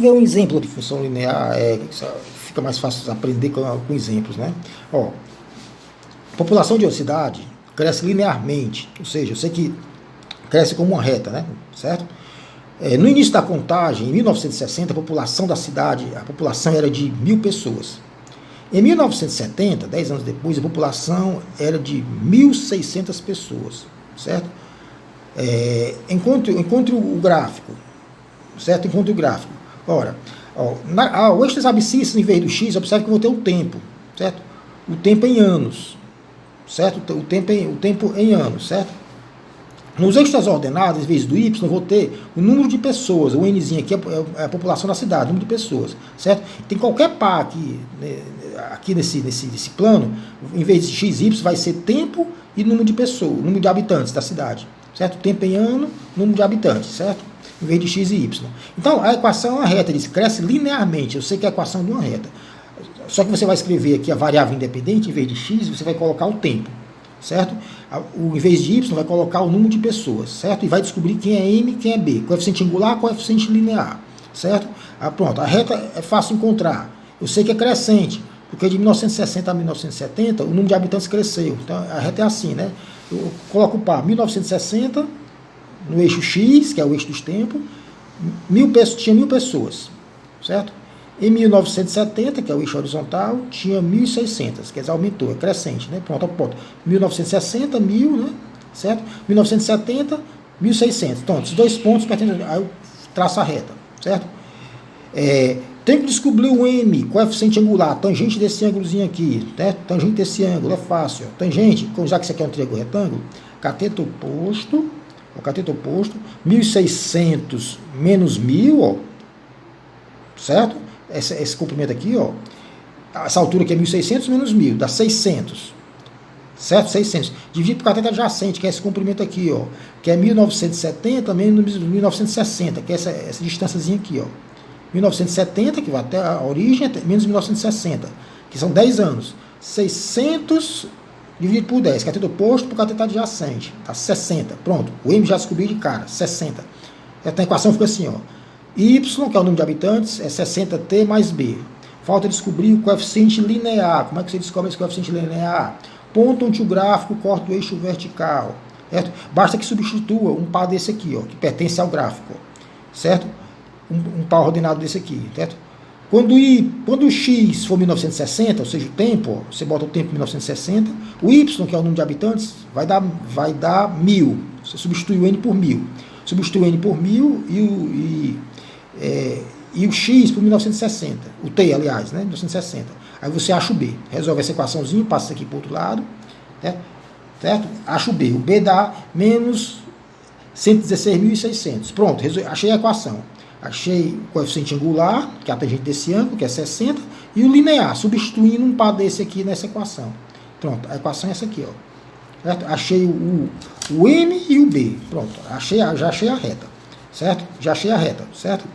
Ver um exemplo de função linear, fica mais fácil aprender com exemplos, né? Ó, a população de uma cidade cresce linearmente, ou seja, eu sei que cresce como uma reta, né? Certo? No início da contagem, em 1960, a população da cidade, a população era de 1.000 pessoas. Em 1970, 10 anos depois, a população era de 1.600 pessoas, certo? Encontre o gráfico, certo? Encontre o gráfico. Ora, o eixo das abscissas em vez do x, observe que eu vou ter um tempo, certo? O tempo em anos, certo? O tempo em anos, certo? Nos eixos das ordenadas, em vez do y, eu vou ter o número de pessoas, o nzinho aqui é a população da cidade, o número de pessoas, certo? Tem qualquer par aqui, né, aqui nesse plano, em vez de x, y, vai ser tempo e número de pessoas, número de habitantes da cidade, certo? Tempo em ano, número de habitantes, certo? Em vez de x e y. Então, a equação é uma reta, ele cresce linearmente, eu sei que é a equação de uma reta. Só que você vai escrever aqui a variável independente, em vez de x, você vai colocar o tempo, certo? Em vez de y, vai colocar o número de pessoas, certo? E vai descobrir quem é m e quem é b, coeficiente angular, coeficiente linear, certo? Pronto, a reta é fácil encontrar. Eu sei que é crescente, porque de 1960 a 1970, o número de habitantes cresceu. Então, a reta é assim, né? Eu coloco o par 1960 no eixo x, que é o eixo dos tempos, tinha 1.000 pessoas, certo? Em 1970, que é o eixo horizontal, tinha 1.600, quer dizer, aumentou, é crescente, né? Pronto, ponto. 1960, 1.000, né? Certo? 1970, 1.600. Então, esses dois pontos pertencem, aí eu traço a reta, certo? Tem que descobrir o m, coeficiente angular, tangente desse ângulozinho aqui, né? Tangente desse ângulo, é fácil. Ó. Tangente, já que isso aqui é um triângulo retângulo, cateto oposto, 1.600 menos 1.000, ó, certo? Esse comprimento aqui, ó, essa altura aqui é 1.600 menos 1.000, dá 600, certo? 600. Divide por cateto adjacente, que é esse comprimento aqui, ó, que é 1970 menos 1960, que é essa distânciazinha aqui, ó. 1970, que vai até a origem, menos 1960, que são 10 anos. 600 dividido por 10, cateto oposto por cateto adjacente, dá 60. Pronto, o m já descobri de cara, 60. Então a equação fica assim, ó. Y, que é o número de habitantes, é 60t mais b. Falta descobrir o coeficiente linear. Como é que você descobre esse coeficiente linear? Ponto onde o gráfico corta o eixo vertical. Certo? Basta que substitua um par desse aqui, ó, que pertence ao gráfico. Certo? Um par ordenado desse aqui. Certo? Quando o x for 1960, ou seja, o tempo, ó, você bota o tempo em 1960, o y, que é o número de habitantes, vai dar 1.000. Você substitui o n por 1.000. Substitui o n por 1.000 e o x por 1960, o t, aliás, né, 1960. Aí você acha o b, resolve essa equaçãozinha, passa isso aqui para o outro lado, né, certo? Acha o b dá menos 116.600. Pronto, achei a equação. Achei o coeficiente angular, que é a tangente desse ângulo, que é 60, e o linear, substituindo um par desse aqui nessa equação. Pronto, a equação é essa aqui, ó. Certo? Achei o m e o b. Pronto, já achei a reta. Certo? Já achei a reta, certo?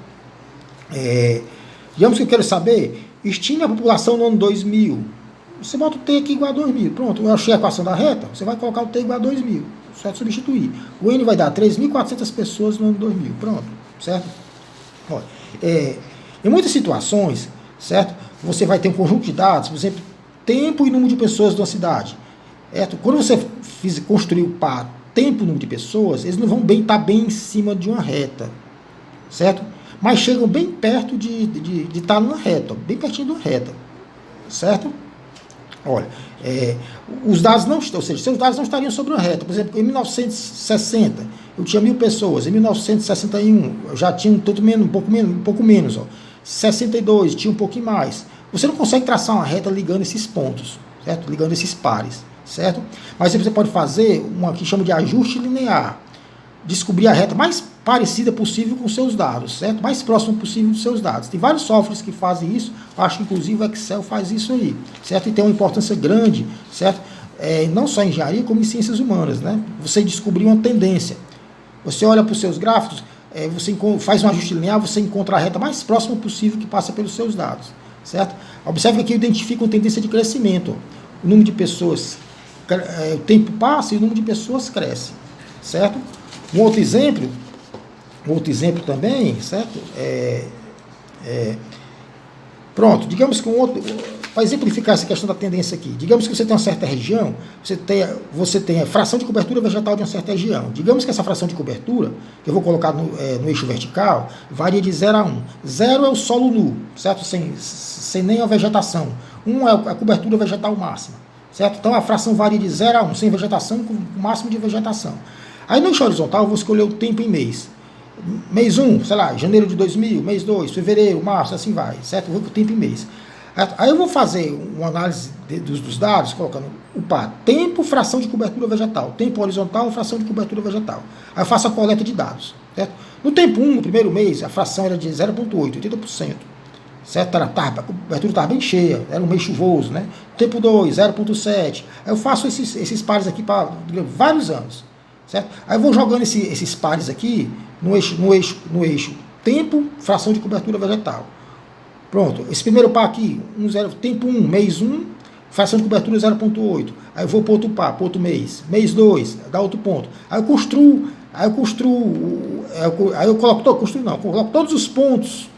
Digamos que eu quero saber, estime a população no ano 2000. Você bota o t aqui igual a 2.000. Pronto, eu achei a equação da reta, você vai colocar o t igual a 2.000. Certo? Substituir. O n vai dar 3.400 pessoas no ano 2000. Pronto, certo? Olha, em muitas situações, certo? Você vai ter um conjunto de dados, por exemplo, tempo e número de pessoas de uma cidade. Certo? Quando você construir o par tempo e número de pessoas, eles não vão estar bem em cima de uma reta, certo? Mas chegam bem perto de estar numa reta, bem pertinho de uma reta, certo? Olha, os dados não estão, ou seja, seus dados não estariam sobre uma reta. Por exemplo, em 1960 eu tinha 1.000 pessoas, em 1961 eu já tinha um pouco menos, ó. 62 tinha um pouquinho mais. Você não consegue traçar uma reta ligando esses pontos, certo? Ligando esses pares, certo? Mas você pode fazer uma que chama de ajuste linear, descobrir a reta mais parecida possível com seus dados, certo? Mais próximo possível dos seus dados. Tem vários softwares que fazem isso, acho que inclusive o Excel faz isso aí, certo? E tem uma importância grande, certo? Não só em engenharia, como em ciências humanas, né? Você descobrir uma tendência. Você olha para os seus gráficos, você faz um ajuste linear, você encontra a reta mais próxima possível que passa pelos seus dados, certo? Observe que aqui identifica uma tendência de crescimento. O número de pessoas, o tempo passa e o número de pessoas cresce, certo? Um outro exemplo também, certo? Pronto, digamos que para exemplificar essa questão da tendência aqui, digamos que você tem uma certa região, você tem a fração de cobertura vegetal de uma certa região. Digamos que essa fração de cobertura, que eu vou colocar no eixo vertical, varia de 0 a 1. 0 é o solo nu, certo? Sem nem a vegetação. 1 é a cobertura vegetal máxima, certo? Então a fração varia de 0 a 1, sem vegetação, com o máximo de vegetação. Aí no eixo horizontal eu vou escolher o tempo em mês. Mês 1, sei lá, janeiro de 2000, mês 2, fevereiro, março, assim vai, certo? Eu vou com o tempo em mês. Aí eu vou fazer uma análise dos dados, colocando o par, tempo, fração de cobertura vegetal, tempo horizontal, fração de cobertura vegetal. Aí eu faço a coleta de dados, certo? No tempo 1, no primeiro mês, a fração era de 0,8, 80%, certo? A cobertura estava bem cheia, era um mês chuvoso, né? Tempo 2, 0,7. Aí eu faço esses pares aqui para vários anos, certo? Aí eu vou jogando esses pares aqui no eixo tempo, fração de cobertura vegetal. Pronto, esse primeiro par aqui, tempo 1, mês 1, fração de cobertura 0,8. Aí eu vou para outro par, para outro mês 2, dá outro ponto. Aí eu coloco todos os pontos,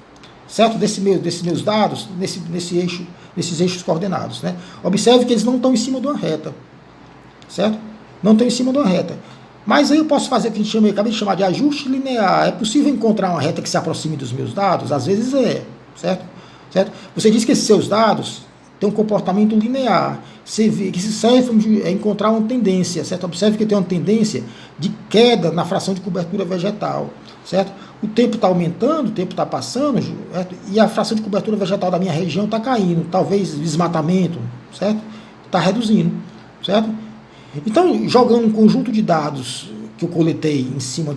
certo, desses meus dados, nesses eixos coordenados, né? Observe que eles não estão em cima de uma reta, certo? Não estão em cima de uma reta. Mas aí eu posso fazer o que a gente acabei de chamar de ajuste linear. É possível encontrar uma reta que se aproxime dos meus dados? Às vezes certo? Você diz que esses seus dados têm um comportamento linear, que se serve de encontrar uma tendência, certo? Observe que tem uma tendência de queda na fração de cobertura vegetal, certo? O tempo está aumentando, o tempo está passando, certo? E a fração de cobertura vegetal da minha região está caindo, talvez desmatamento, certo? Está reduzindo, certo? Então, jogando um conjunto de dados que eu coletei em cima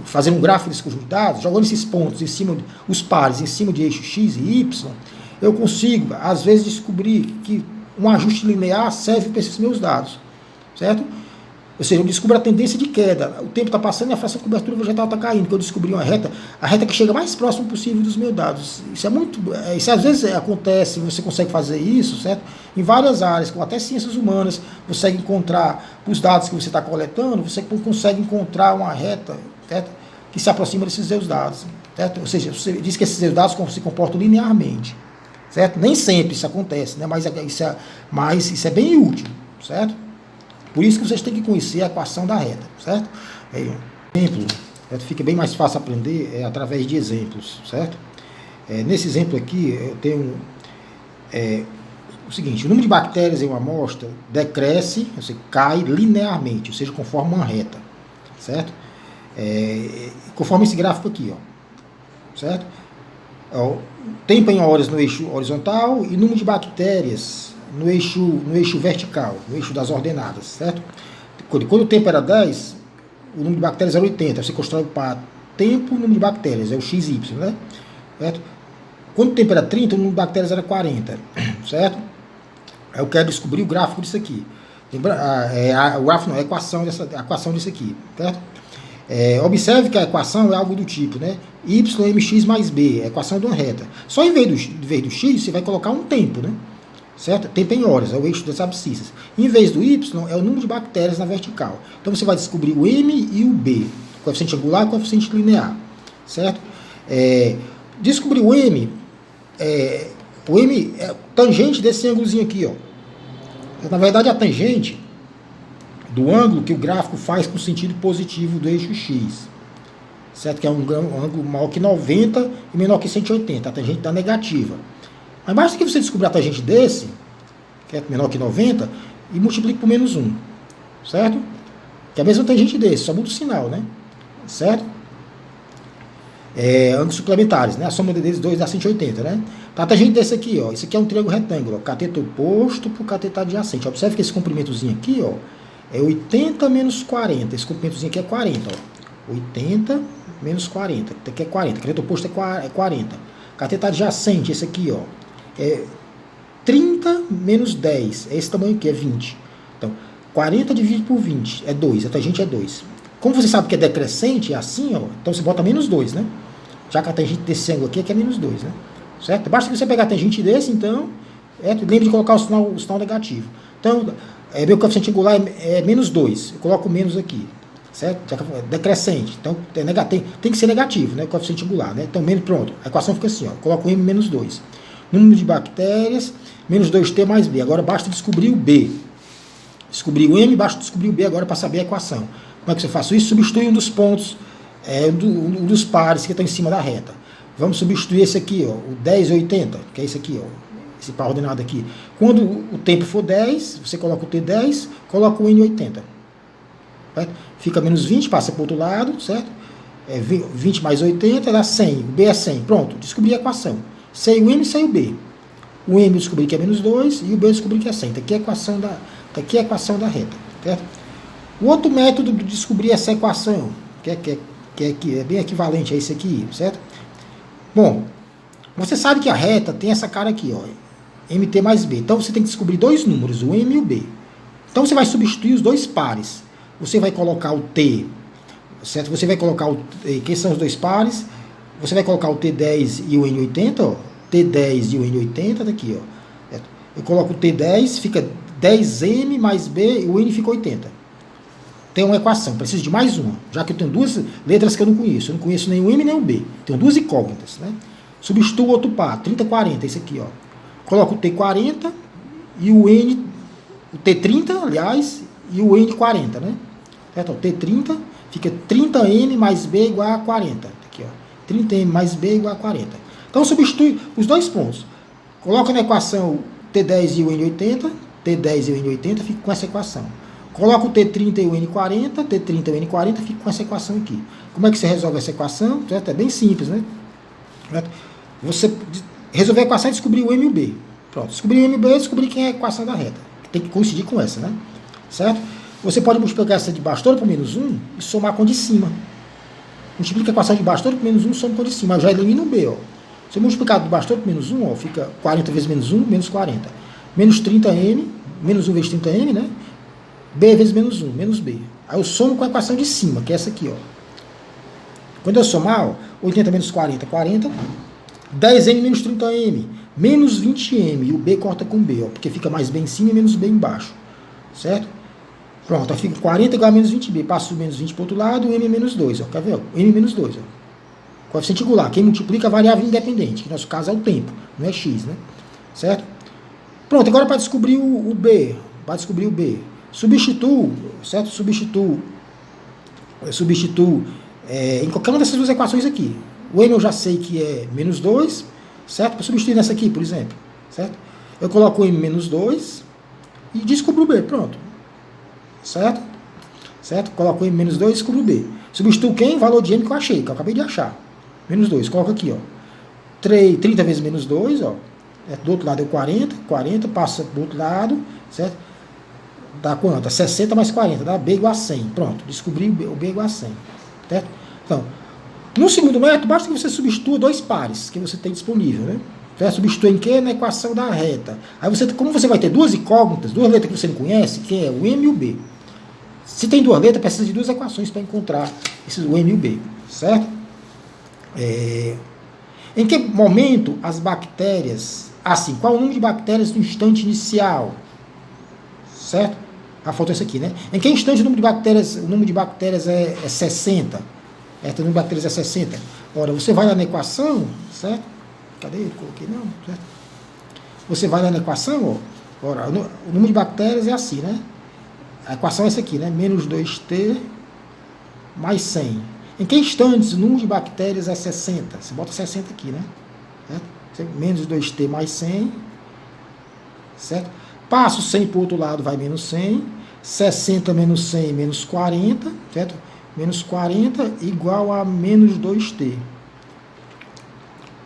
fazendo um gráfico desse conjunto de dados, jogando esses pontos os pares em cima de eixos X e Y, eu consigo, às vezes, descobrir que um ajuste linear serve para esses meus dados, certo? Ou seja, eu descubro a tendência de queda, o tempo está passando e a fração de cobertura vegetal está caindo, porque eu descobri a reta que chega mais próximo possível dos meus dados. Isso às vezes acontece, você consegue fazer isso, certo? Em várias áreas, como até ciências humanas, você consegue encontrar os dados que você está coletando, você consegue encontrar uma reta, certo? Que se aproxima desses seus dados, certo? Ou seja, você diz que esses seus dados se comportam linearmente, certo? Nem sempre isso acontece, né? Mas isso é bem útil, certo? Por isso que vocês têm que conhecer a equação da reta, certo? Exemplo, fica bem mais fácil aprender através de exemplos, certo? Nesse exemplo aqui, eu tenho o seguinte: o número de bactérias em uma amostra decresce, ou seja, cai linearmente, ou seja, conforme uma reta, certo? Conforme esse gráfico aqui, ó, certo? Tempo em horas no eixo horizontal e número de bactérias no eixo vertical, no eixo das ordenadas, certo? Quando o tempo era 10, o número de bactérias era 80, você constrói para tempo, número de bactérias, é o XY, né? Certo? Quando o tempo era 30, o número de bactérias era 40, certo? Aí eu quero descobrir o gráfico disso aqui. O gráfico não, a equação disso aqui, certo? Observe que a equação é algo do tipo, né? YMX mais B, a equação de uma reta. Só em vez do X, você vai colocar um tempo, né? Certo? Tempo em horas, é o eixo das abscissas. Em vez do Y, é o número de bactérias na vertical. Então você vai descobrir o M e o B, coeficiente angular e coeficiente linear, certo? Descobrir o M é tangente desse ângulozinho aqui, ó. Na verdade, a tangente do ângulo que o gráfico faz com o sentido positivo do eixo X, certo? Que é um ângulo maior que 90 e menor que 180, a tangente da negativa. Mas basta que você descobrir a tangente desse, que é menor que 90, e multiplique por menos 1, certo? Que é a mesma tangente desse, só muda o sinal, né? Certo? Ângulos suplementares, né? A soma deles dois dá 180, né? Tá, a tangente desse aqui, ó. Isso aqui é um triângulo retângulo, ó. Cateto oposto por cateto adjacente. Observe que esse comprimentozinho aqui, ó, é 80 menos 40. Esse comprimentozinho aqui é 40, ó. 80 menos 40. Aqui é 40. Cateto oposto é 40. Cateto adjacente, esse aqui, ó, é 30 menos 10. É esse tamanho aqui, é 20. Então, 40 dividido por 20 é 2. A tangente é 2. Como você sabe que é decrescente, é assim, ó, então você bota menos 2, né? Já que a tangente desse ângulo aqui é que é menos 2, né? Certo? Basta que você pegar a tangente desse, então, lembre de colocar o sinal negativo. Então, meu coeficiente angular é menos 2. Eu coloco menos aqui. certo? É decrescente, então tem que ser negativo, né? O coeficiente angular, né? Então, pronto, a equação fica assim, ó, coloco o M menos 2. Número de bactérias, menos 2T mais B. Agora basta descobrir o B. Descobrir o M, basta descobrir o B agora para saber a equação. Como é que eu faço isso? Substitui um dos pontos, um dos pares que está em cima da reta. Vamos substituir esse aqui, ó, o 10 e 80, que é esse aqui, ó, esse par ordenado aqui. Quando o tempo for 10, você coloca o T10, coloca o N 80. Certo? Fica menos 20, passa para o outro lado, certo? 20 mais 80 dá 100, o B é 100. Pronto, descobri a equação. Sei o M, sei o B. O M eu descobri que é menos 2 e o B eu descobri que é 100. Está aqui a equação da reta. Certo? O outro método de descobrir essa equação, que é bem equivalente a esse aqui, certo? Bom, você sabe que a reta tem essa cara aqui, ó, MT mais B. Então você tem que descobrir dois números, o M e o B. Então você vai substituir os dois pares. Você vai colocar o T, certo? Você vai colocar quem são os dois pares? Você vai colocar o T10 e o N80, ó. T10 e o N80, daqui, ó. Eu coloco o T10, fica 10M mais B e o N fica 80. Tem uma equação, preciso de mais uma, já que eu tenho duas letras que eu não conheço. Eu não conheço nem o M nem o B. Tenho duas incógnitas, né? Substituo outro par, 30, 40, esse aqui, ó. Coloco o T40 e o N, o T30, aliás, e o N40, né? Certo? O T30 fica 30M mais B igual a 40. Aqui, ó. 30M mais B igual a 40. Então substitui os dois pontos. Coloca na equação o T10 e o N80, T10 e o N80, fica com essa equação. Coloca o T30 e o N40, T30 e o N40, fica com essa equação aqui. Como é que você resolve essa equação? Certo? É bem simples, né? Certo? Você resolver a equação e descobrir o M e o B. Pronto, descobrir o M e o B, descobrir quem é a equação da reta. Tem que coincidir com essa, né? Certo? Você pode multiplicar essa de baixo toda por menos 1 e somar com a de cima. Multiplica a equação de baixo toda por menos 1 e soma com a de cima. Eu já elimino o B, ó. Se eu multiplicar de baixo toda por menos 1, ó, fica 40 vezes menos 1, menos 40. Menos 30M, menos 1 vezes 30M, né? B vezes menos 1, menos B. Aí eu somo com a equação de cima, que é essa aqui, ó. Quando eu somar, ó, 80 menos 40, 40. 10M menos 30M, menos 20M. E o B corta com B, ó, porque fica mais B em cima e menos B embaixo. Certo? Pronto, aí fica 40 igual a menos 20B. Passo o menos 20 para o outro lado, o M menos 2. Ó, quer ver? Ó? M menos 2. Ó. Coeficiente angular. Quem multiplica a variável independente, que no nosso caso é o tempo, não é X, né? Certo? Pronto, agora para descobrir o B. Para descobrir o B. Substituo, certo? Substituo em qualquer uma dessas duas equações aqui. O M eu já sei que é menos 2, certo? Para substituir nessa aqui, por exemplo, certo? Eu coloco o M menos 2 e descubro o B, pronto. Certo? Certo? Coloco o M menos 2 e descubro o B. Substituo quem? O valor de M que eu achei, que eu acabei de achar. Menos 2, coloco aqui, ó. 30 vezes menos 2, ó. Do outro lado é 40, 40, passa do outro lado, certo? Dá quanto? 60 mais 40, dá B igual a 100. Pronto, descobri o B igual a 100. Certo? Então, no segundo método, basta que você substitua dois pares que você tem disponível, né? Então, substitui em quê? Na equação da reta. Aí você, como você vai ter duas incógnitas, duas letras que você não conhece, que é o M e o B. Se tem duas letras, precisa de duas equações para encontrar o M e o B, certo? Em que momento as bactérias, assim, qual o número de bactérias no instante inicial? Certo? Faltou isso aqui, né? Em que instante o número de bactérias é 60? O número de bactérias é 60. Ora, você vai lá na equação, certo? Cadê ele? Coloquei não, certo? Você vai lá na equação, ó. Ora, o número de bactérias é assim, né? A equação é essa aqui, né? Menos 2T mais 100. Em que instantes o número de bactérias é 60? Você bota 60 aqui, né? Certo? Menos 2T mais 100. Certo? Passo 100 para o outro lado, vai menos 100. 60 menos 100, menos 40. Certo? Menos 40 igual a menos 2T.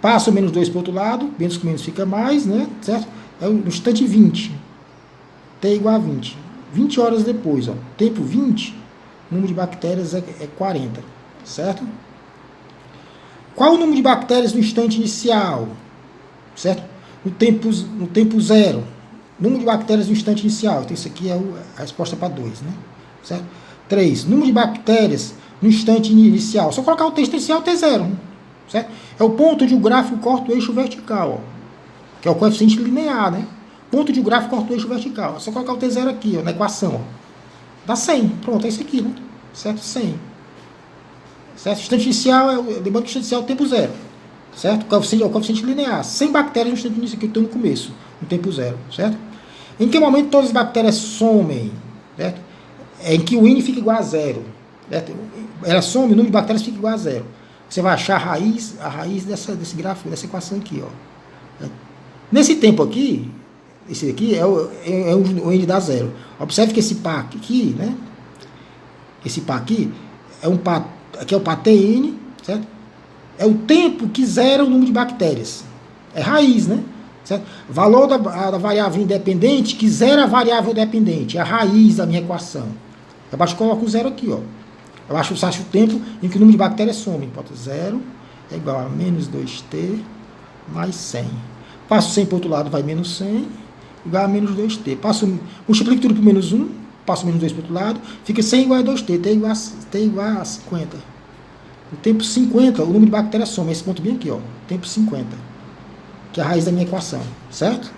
Passo menos 2 para o outro lado, menos com menos fica mais, né? Certo? É no instante 20. T igual a 20. 20 horas depois, ó. Tempo 20, o número de bactérias é 40. Certo? Qual o número de bactérias no instante inicial? Certo? No tempo 0. Número de bactérias no instante inicial. Então, isso aqui é a resposta para 2, né? Certo? 3. Número de bactérias no instante inicial. Só colocar o texto inicial T0. Certo? É o ponto onde o gráfico corta o eixo vertical, ó, que é o coeficiente linear, né? Ponto de o gráfico corta o eixo vertical. É só colocar o T0 aqui, ó, na equação. Ó. Dá 100. Pronto, é isso aqui, né? certo? 100. Certo? Instante inicial, lembrando que o instante inicial é o tempo zero. Certo? O coeficiente linear. 100 bactérias no instante inicial que eu estou no começo, no tempo zero. Certo? Em que momento todas as bactérias somem? Certo? É em que o N fica igual a zero. Certo? Ela some, o número de bactérias fica igual a zero. Você vai achar a raiz desse gráfico, dessa equação aqui. Ó. Nesse tempo aqui, esse aqui é o N dá zero. Observe que esse par aqui, né? Esse par aqui é um par, aqui é o par Tn, certo? É o tempo que zera o número de bactérias. É raiz, né? Certo? Valor da variável independente que zera a variável dependente. É a raiz da minha equação. Abaixo eu coloco o zero aqui, ó. Eu acho o tempo em que o número de bactérias some. Bota 0 é igual a menos 2t mais 100. Passo 100 para o outro lado, vai menos 100, igual a menos 2t. Multiplico tudo por menos 1, passo menos 2 para o outro lado, fica 100 igual a 2t, t igual a 50. O tempo 50, o número de bactérias some. Esse ponto bem aqui, ó. Tempo 50. Que é a raiz da minha equação, certo?